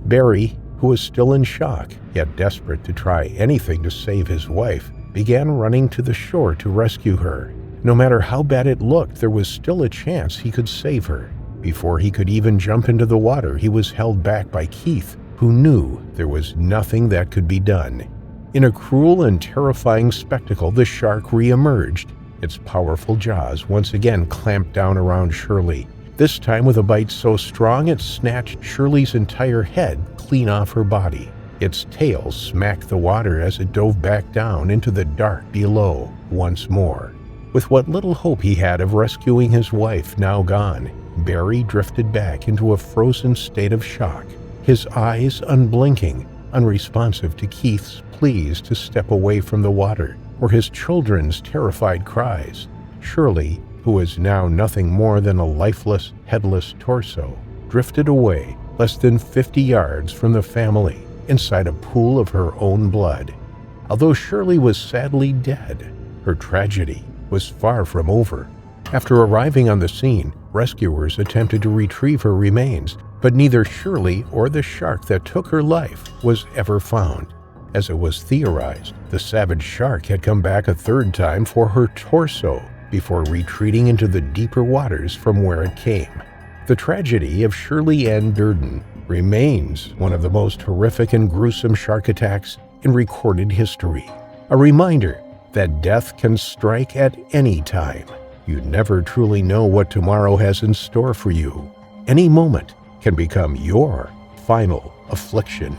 Barry, who was still in shock, yet desperate to try anything to save his wife, began running to the shore to rescue her. No matter how bad it looked, there was still a chance he could save her. Before he could even jump into the water, he was held back by Keith, who knew there was nothing that could be done. In a cruel and terrifying spectacle, the shark re-emerged. Its powerful jaws once again clamped down around Shirley, this time with a bite so strong it snatched Shirley's entire head clean off her body. Its tail smacked the water as it dove back down into the dark below once more. With what little hope he had of rescuing his wife now gone, Barry drifted back into a frozen state of shock, his eyes unblinking, unresponsive to Keith's pleas to step away from the water or his children's terrified cries. Shirley who is now nothing more than a lifeless, headless torso, drifted away less than 50 yards from the family inside a pool of her own blood. Although Shirley was sadly dead, her tragedy was far from over. After arriving on the scene, rescuers attempted to retrieve her remains, but neither Shirley or the shark that took her life was ever found. As it was theorized, the savage shark had come back a third time for her torso before retreating into the deeper waters from where it came. The tragedy of Shirley Ann Durden remains one of the most horrific and gruesome shark attacks in recorded history. A reminder that death can strike at any time. You never truly know what tomorrow has in store for you. Any moment can become your final affliction.